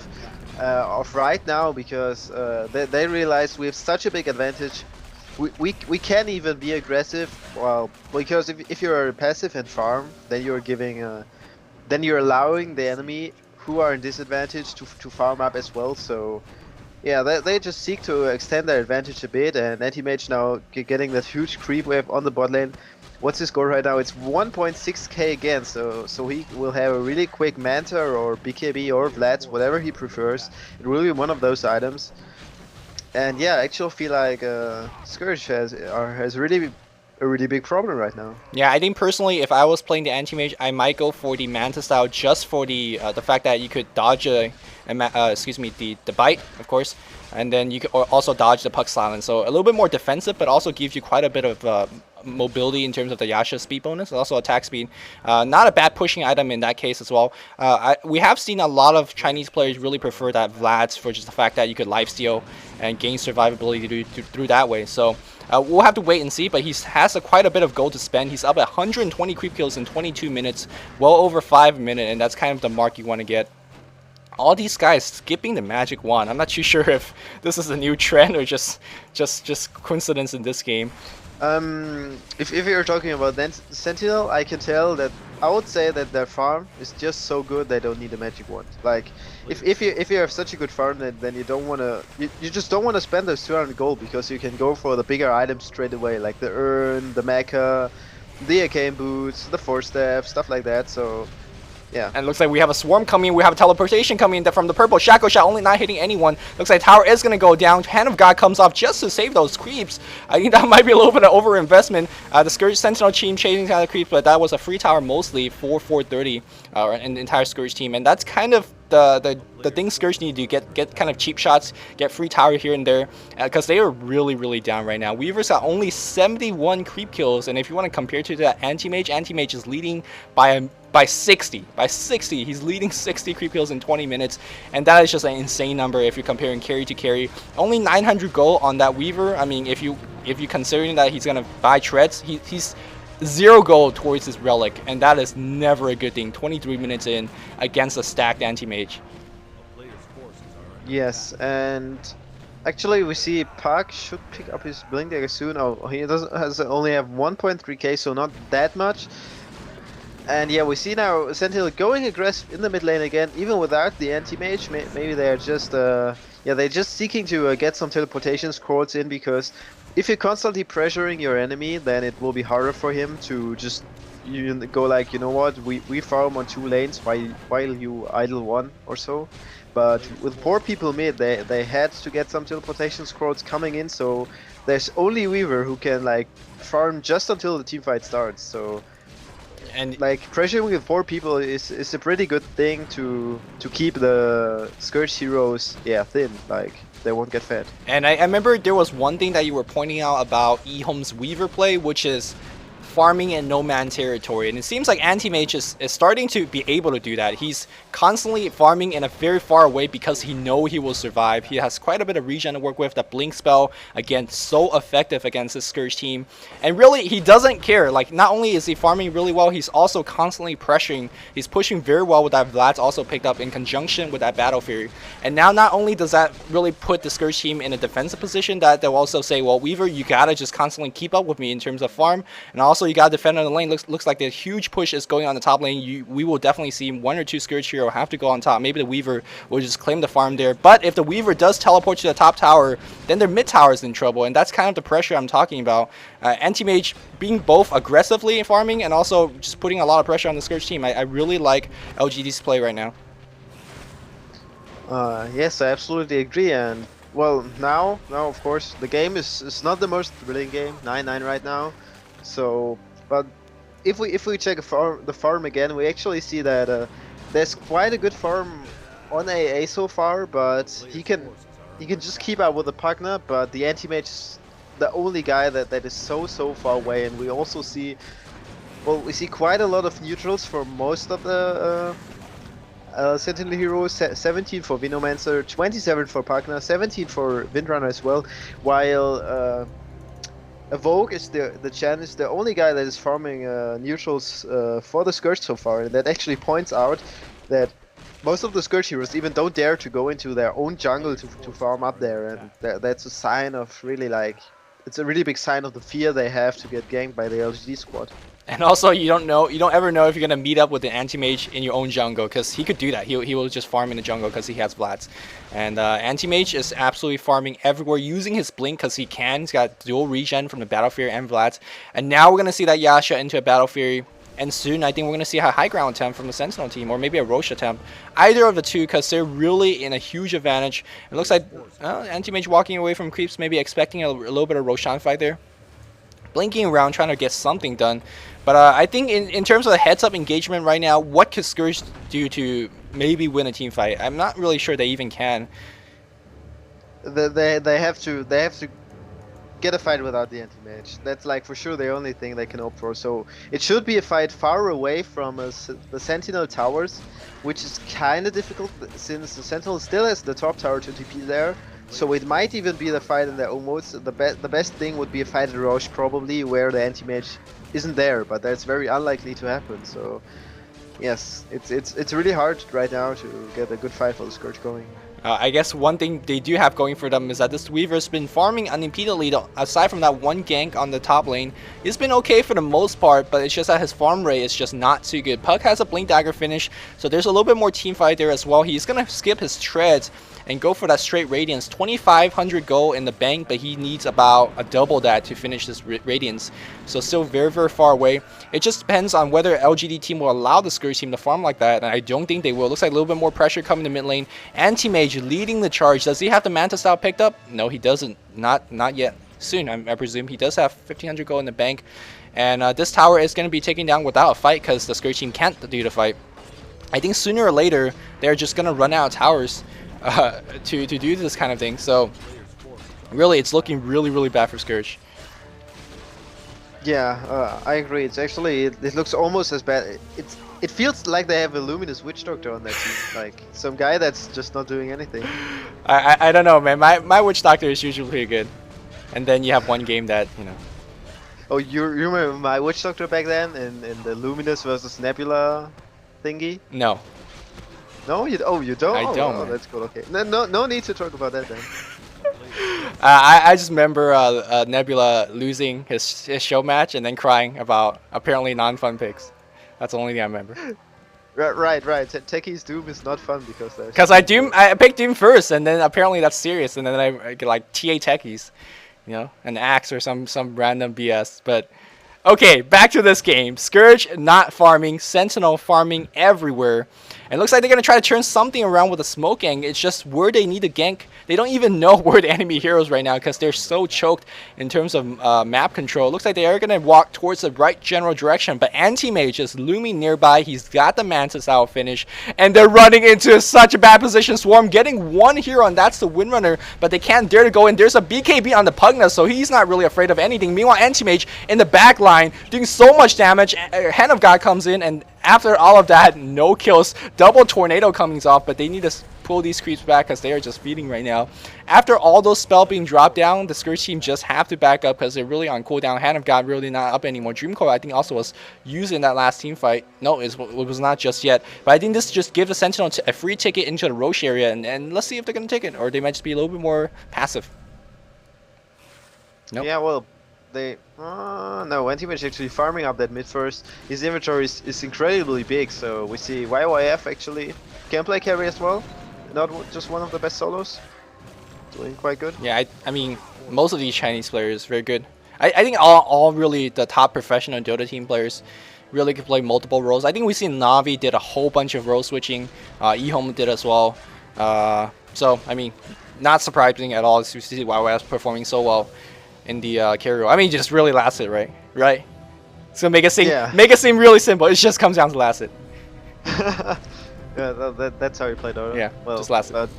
of right now, because they realize we have such a big advantage. We can't even be aggressive, well, because if you're passive and farm, then you're giving then you're allowing the enemy who are in disadvantage to farm up as well. So yeah, they just seek to extend their advantage a bit, and Anti-Mage now getting that huge creep wave on the bot lane. What's his score right now? It's 1.6k again, so he will have a really quick Manta or BKB or Vlad, whatever he prefers. It will be one of those items. And yeah, I actually feel like Scourge has a really big problem right now. Yeah, I think personally, if I was playing the Anti-Mage, I might go for the Manta style just for the fact that you could dodge the bite, of course, and then you could also dodge the Puck Silence. So a little bit more defensive, but also gives you quite a bit of mobility in terms of the Yasha speed bonus, also attack speed. Not a bad pushing item in that case as well. We have seen a lot of Chinese players really prefer that Vlad's for just the fact that you could lifesteal and gain survivability through that way. So we'll have to wait and see, but he has quite a bit of gold to spend. He's up at 120 creep kills in 22 minutes, well over 5 minutes, and that's kind of the mark you want to get. All these guys skipping the magic wand. I'm not too sure if this is a new trend or just coincidence in this game. If you're talking about Sentinel, I can tell that I would say that their farm is just so good they don't need a magic wand. Like if you have such a good farm, then you don't wanna you just don't wanna spend those 200 gold because you can go for the bigger items straight away, like the urn, the mecha, the arcane boots, the 4-step, stuff like that. So. Yeah. And it looks like we have a swarm coming. We have a teleportation coming from the purple. Shaco Shot only not hitting anyone. Looks like tower is going to go down. Hand of God comes off just to save those creeps. I think that might be a little bit of overinvestment. The Scourge Sentinel team chasing down the creeps, but that was a free tower mostly for 430 and the entire Scourge team. And that's kind of the thing Scourge need to do, get kind of cheap shots, get free tower here and there, because they are really down right now. Weaver's got only 71 creep kills, and if you want to compare to that Anti-Mage is leading by 60. He's leading 60 creep kills in 20 minutes, and that is just an insane number if you're comparing carry to carry. Only 900 gold on that Weaver. I mean, if you considering that he's gonna buy treads, he's 0 gold towards his relic, and that is never a good thing. 23 minutes in against a stacked anti-mage. Yes, and actually we see Park should pick up his blink dagger soon. Oh, he only have 1.3k, so not that much. And yeah, we see now Sentinel going aggressive in the mid lane again, even without the anti-mage. Maybe they're just they're just seeking to get some teleportation scrolls in, because if you're constantly pressuring your enemy, then it will be harder for him to just go like, you know what, we farm on 2 lanes while you idle 1 or so. But with 4 people mid, they had to get some teleportation scrolls coming in, so there's only Weaver who can like farm just until the team fight starts. So. And like pressuring with 4 people is a pretty good thing to keep the Scourge heroes thin, like they won't get fed. And I remember there was one thing that you were pointing out about eHome's Weaver play, which is farming in no man territory, and it seems like Anti-Mage is starting to be able to do that. He's constantly farming in a very far away because he knows he will survive. He has quite a bit of regen to work with. The blink spell, again, so effective against this Scourge team, and really he doesn't care. Like, not only is he farming really well, he's also constantly pressuring. He's pushing very well with that Vlad's also picked up in conjunction with that Battle Fury. And now not only does that really put the Scourge team in a defensive position, that they'll also say, well, Weaver, you gotta just constantly keep up with me in terms of farm, and also you gotta defend on the lane. Looks like the huge push is going on the top lane. We will definitely see 1 or 2 Scourge hero have to go on top. Maybe the Weaver will just claim the farm there. But if the Weaver does teleport to the top tower, then their mid tower is in trouble, and that's kind of the pressure I'm talking about. Anti-Mage being both aggressively farming and also just putting a lot of pressure on the Scourge team. I really like LGD's play right now. Yes, I absolutely agree. And well, now of course the game is not the most thrilling game, 9-9 right now. So, but if we check the farm again, we actually see that there's quite a good farm on AA so far, but he can just keep up with the partner. But the anti-mage is the only guy that is so far away, and we also see, well, we see quite a lot of neutrals for most of the Sentinel heroes. 17 for Venomancer, 27 for Pagna, 17 for Windrunner as well, while Evoke is the Chan is the only guy that is farming neutrals for the Scourge so far, and that actually points out that most of the Scourge heroes even don't dare to go into their own jungle to farm up there, and that's a sign of really, like, it's a really big sign of the fear they have to get ganked by the LGD squad. And also, you don't ever know if you're gonna meet up with an anti-mage in your own jungle, because he could do that. He will just farm in the jungle because he has Vlad's. And anti-mage is absolutely farming everywhere, using his blink because he can. He's got dual regen from the Battle Fury and Vlad's. And now we're gonna see that Yasha into a Battle Fury, and soon I think we're gonna see a high ground attempt from the Sentinel team, or maybe a Roche attempt. Either of the two, because they're really in a huge advantage. It looks like anti-mage walking away from creeps, maybe expecting a little bit of Roshan fight there. Blinking around, trying to get something done. But I think in terms of the heads-up engagement right now, what could Scourge do to maybe win a team fight? I'm not really sure they even can. They have to get a fight without the anti-mage. That's like for sure the only thing they can hope for. So it should be a fight far away from the Sentinel towers, which is kind of difficult since the Sentinel still has the top tower to TP there. So it might even be the fight in their own modes. The best thing would be a fight at Roche probably, where the anti-mage isn't there, but that's very unlikely to happen. So yes, it's really hard right now to get a good fight for the Scourge going. I guess one thing they do have going for them is that this Weaver's been farming unimpededly. Aside from that one gank on the top lane, he's been okay for the most part, but it's just that his farm rate is just not too good. Puck has a Blink Dagger finish, so there's a little bit more team fight there as well. He's going to skip his treads and go for that straight Radiance. 2,500 gold in the bank, but he needs about a double that to finish this Radiance. So still very, very far away. It just depends on whether LGD team will allow the Scourge team to farm like that, and I don't think they will. It looks like a little bit more pressure coming to mid lane. Anti-Mage leading the charge. Does he have the Manta style picked up? No, he doesn't. Not yet. Soon, I presume. He does have 1,500 gold in the bank. And this tower is going to be taken down without a fight because the Scourge team can't do the fight. I think sooner or later, they're just going to run out of towers to do this kind of thing. So really, it's looking really, really bad for Scourge. Yeah, I agree. It's actually it looks almost as bad. It feels like they have a Luminous Witch Doctor on that team, like some guy that's just not doing anything. I don't know, man. My Witch Doctor is usually pretty good, and then you have one game that Oh, you remember my Witch Doctor back then in the Luminous versus Nebula thingy? No. No, you don't. I don't. Oh, that's cool. Okay. No need to talk about that then. I just remember Nebula losing his show match and then crying about apparently non-fun picks. That's the only thing I remember. Right. Techie's Doom is not fun because I picked Doom first, and then apparently that's serious, and then I get like TA Techies, an axe or some random BS. But okay, back to this game. Scourge not farming, Sentinel farming everywhere. And it looks like they're going to try to turn something around with a smoke gang. It's just where they need a gank. They don't even know where the enemy heroes right now because they're so choked in terms of map control. It looks like they are going to walk towards the right general direction. But Anti-Mage is looming nearby. He's got the Mantis out finish. And they're running into such a bad position. Swarm getting one hero, and that's the Windrunner. But they can't dare to go in. There's a BKB on the Pugna, so he's not really afraid of anything. Meanwhile, Anti-Mage in the back line doing so much damage. Hand of God comes in, and after all of that, no kills. Double tornado coming off, but they need to pull these creeps back because they are just feeding right now. After all those spells being dropped down, the Scourge team just have to back up because they're really on cooldown. Hand of God really not up anymore. Dreamcoil, I think, also was used in that last team fight. No, it was not just yet. But I think this just gives the Sentinel a free ticket into the Roche area, and let's see if they're going to take it, or they might just be a little bit more passive. Nope. Yeah, well, they no, Anti-Mage actually farming up that mid first. His inventory is incredibly big, so we see YYF actually can play carry as well. Not just one of the best solos. Doing quite good. Yeah, I mean, most of these Chinese players very good. I think all really the top professional Dota team players really can play multiple roles. I think we see Navi did a whole bunch of role switching. eHome did as well. So I mean, not surprising at all to see YYF performing so well in the carry role. I mean, just really last hit, right? Right. So make it seem really simple. It just comes down to last hit. Yeah, that's how you play Dota. Yeah, well, just last hit.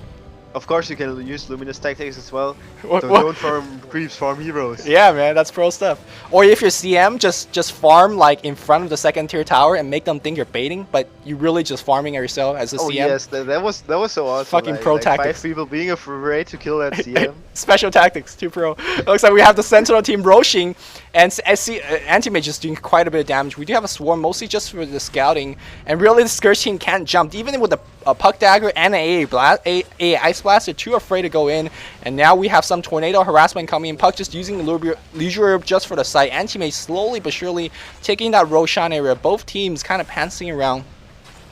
Of course, you can use Luminous tactics as well. Don't farm creeps, farm heroes. Yeah, man, that's pro stuff. Or if you're CM, just farm like in front of the second tier tower and make them think you're baiting, but you really just farming yourself as a CM. Oh yes, that was so awesome. Fucking pro tactics. 5 people being afraid to kill that CM. Special tactics, 2 pro. It looks like we have the Sentinel team roshing, and Anti-Mage is doing quite a bit of damage. We do have a Swarm, mostly just for the scouting, and really the Scourge team can't jump, even with a Puck Dagger and an AA Ice Blast. They're too afraid to go in, and now we have some Tornado harassment coming in. Puck just using the Leisure Herb just for the site. Anti-Mage slowly but surely taking that Roshan area. Both teams kind of pantsing around.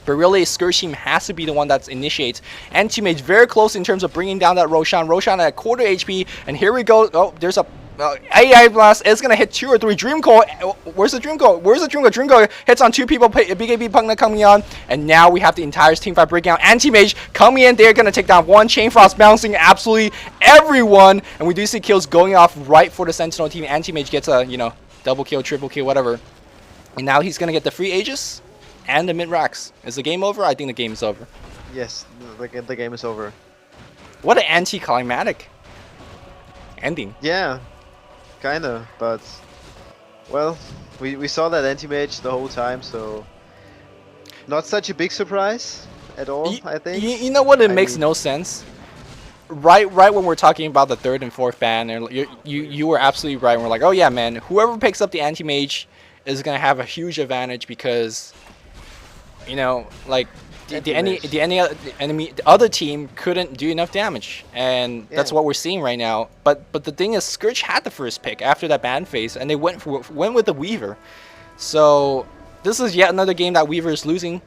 But really, Scourge team has to be the one that initiates. Anti-Mage very close in terms of bringing down that Roshan. Roshan at quarter HP, and here we go. Oh, there's a AI Blast is going to hit 2 or 3. Dreamcoil, where's the Dreamcoil? Where's the Dreamcoil? Dreamcoil hits on 2 people, BKB Pugna coming on, and now we have the entire team fight breaking out. Anti-Mage coming in, they're going to take down 1. Chain Frost bouncing absolutely everyone, and we do see kills going off right for the Sentinel team. Anti-Mage gets a, double kill, triple kill, whatever. And now he's going to get the free Aegis and the mid-racks. Is the game over? I think the game is over. Yes, the game is over. What an anticlimactic ending. Yeah. kinda, but well, we saw that anti-mage the whole time, so not such a big surprise at all, You, I think. you know what? It I makes mean, no sense. Right when we're talking about the third and fourth ban, and you were absolutely right. And we're like, oh yeah, man, whoever picks up the anti mage is gonna have a huge advantage because, you know, like anti-mage. the other team couldn't do enough damage, and that's Yeah. what we're seeing right now. But the thing is, Scourge had the first pick after that ban phase, and they went with the Weaver. So this is yet another game that Weaver is losing.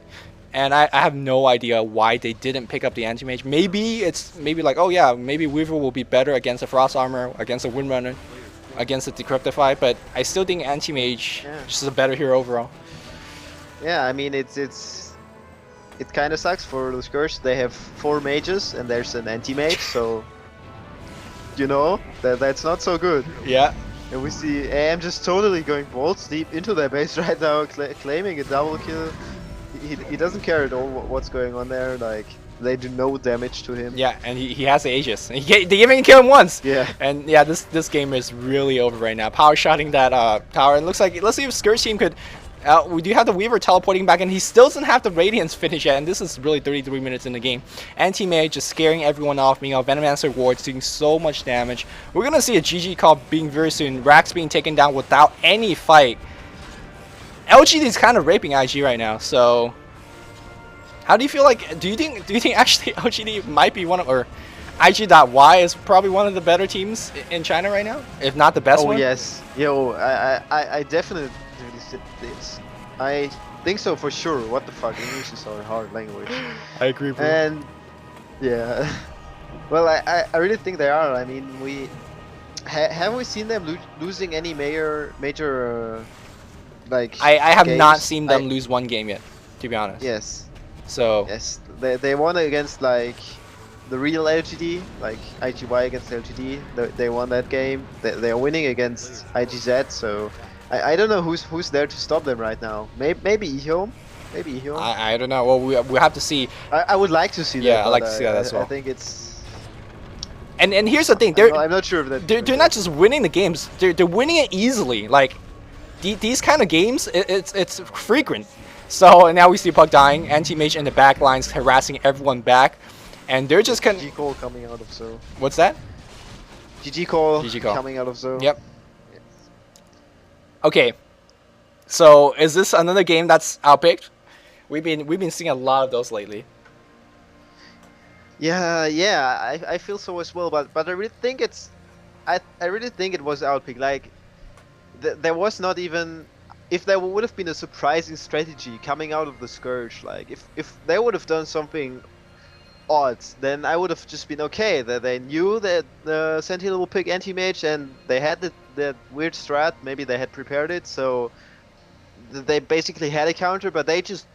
And I have no idea why they didn't pick up the anti-mage. Maybe it's like, oh yeah, maybe Weaver will be better against the Frost Armor, against the Windrunner, against the Decryptify, but I still think anti-mage is just a better hero overall. Yeah, I mean it kind of sucks for the Scourge. They have 4 mages and there's an anti-mage, so you know that's not so good. Yeah. And we see AM just totally going balls deep into their base right now, claiming a double kill. He doesn't care at all what's going on there. Like they do no damage to him. Yeah, and he has the Aegis. They even kill him once. Yeah. And yeah, this game is really over right now. Power shotting that tower. And looks like, let's see if Scourge team could. We do have the Weaver teleporting back, and he still doesn't have the Radiance finish yet. And this is really 33 minutes in the game. Anti-mage just scaring everyone off. Meanwhile, Venomancer wards doing so much damage. We're gonna see a GG call being very soon. Rax being taken down without any fight. LGD is kind of raping IG right now, so how do you feel like? Do you think actually LGD might be one of, or iG.Y is probably one of the better teams in China right now, if not the best one? Oh yes, yo, I definitely said this. I think so for sure. What the fuck? English is so hard language. I agree, bro. And yeah, well, I really think they are. I mean, we have we seen them losing any major like I have games? not seen them lose one game yet, to be honest. Yes. So Yes, they won against like the real LGD, like iG.Y against LGD. They won that game. They are winning against iG.Z. So I don't know who's there to stop them right now. Maybe iHome. Maybe iHome. I don't know. Well, we have to see. I would like to see that. Yeah, I like to see that as well. I think it's. And here's the thing. I'm not sure if that. They're not just winning the games. They're winning it easily. Like these kind of games, it's frequent. So now we see Puck dying, anti-mage in the back lines harassing everyone back, and they're just GG call coming out of Zo. What's that? GG call GG call coming out of Zo. Yep. Yes. Okay. So is this another game that's outpicked? We've been seeing a lot of those lately. Yeah, I feel so as well, but I really think it's, I really think it was outpicked. Like, there was not even, if there would have been a surprising strategy coming out of the Scourge, like if they would have done something odd, then I would have just been okay. That they knew that the Sentinel will pick anti-mage and they had that weird strat. Maybe they had prepared it, so they basically had a counter, but they just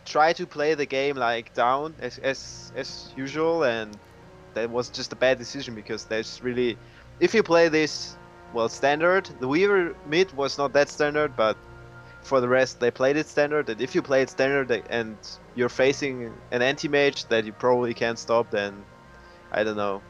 try to play the game like down as usual, and that was just a bad decision because there's really, if you play this well standard, the Weaver mid was not that standard, but for the rest they played it standard, and if you play it standard and you're facing an anti-mage that you probably can't stop, then I don't know,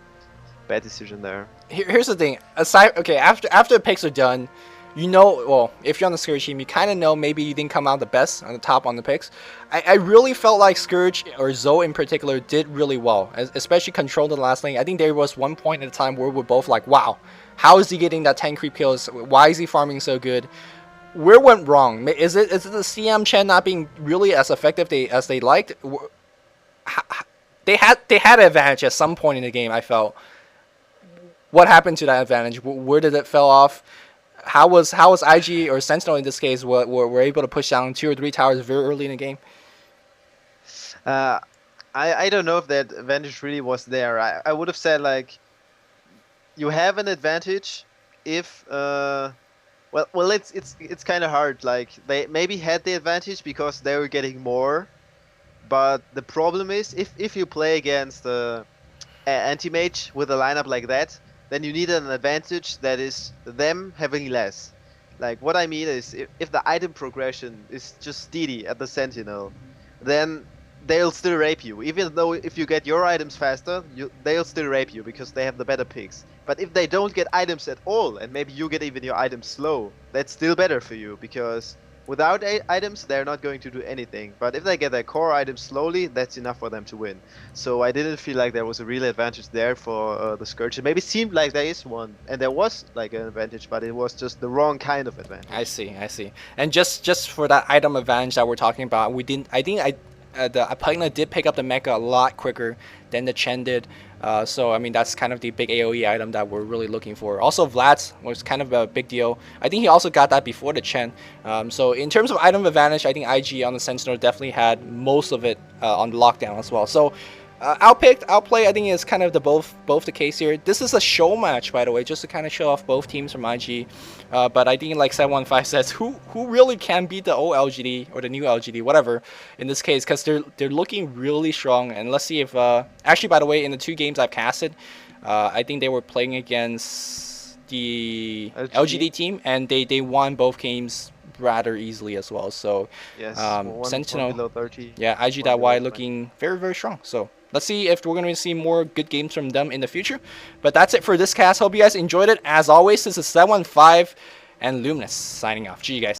bad decision there. Here's the thing, aside, okay, after the picks are done, you know, well, if you're on the Scourge team, you kind of know maybe you didn't come out the best on the top on the picks. I really felt like Scourge, or Zo in particular, did really well, especially controlled the last lane. I think there was one point at a time where we're both like, wow, how is he getting that 10 creep kills? Why is he farming so good? Where went wrong? Is it the CM Chen not being really as effective as they liked? They had an advantage at some point in the game, I felt. What happened to that advantage? Where did it fell off? How was IG or Sentinel in this case were able to push down 2 or 3 towers very early in the game? I don't know if that advantage really was there. I would have said like, you have an advantage if well it's kind of hard. Like they maybe had the advantage because they were getting more, but the problem is if you play against anti-mage with a lineup like that, then you need an advantage that is them having less. Like what I mean is if the item progression is just steady at the Sentinel, then they'll still rape you. Even though if you get your items faster, they'll still rape you because they have the better picks. But if they don't get items at all, and maybe you get even your items slow, that's still better for you, because without items, they're not going to do anything. But if they get their core items slowly, that's enough for them to win. So I didn't feel like there was a real advantage there for the Scourge. It maybe seemed like there is one, and there was like an advantage, but it was just the wrong kind of advantage. I see, I see. And just for that item advantage that we're talking about, we didn't. I think the Apagna did pick up the mecha a lot quicker than the Chen did. So I mean that's kind of the big AoE item that we're really looking for. Also Vlad's was kind of a big deal. I think he also got that before the Chen. So in terms of item advantage, I think IG on the Sentinel definitely had most of it on the lockdown as well. So outpicked, outplay, I think is kind of the both the case here. This is a show match, by the way, just to kind of show off both teams from IG. But I think, like 715 says, who really can beat the old LGD or the new LGD, whatever, in this case, because they're looking really strong. And let's see if actually, by the way, in the 2 games I've casted, I think they were playing against the LGD team, and they won both games rather easily as well. So yes, Sentinel, below 30, yeah, iG.Y looking very, very strong. So let's see if we're going to see more good games from them in the future. But that's it for this cast. Hope you guys enjoyed it. As always, this is 715 and Luminous signing off. GG, guys.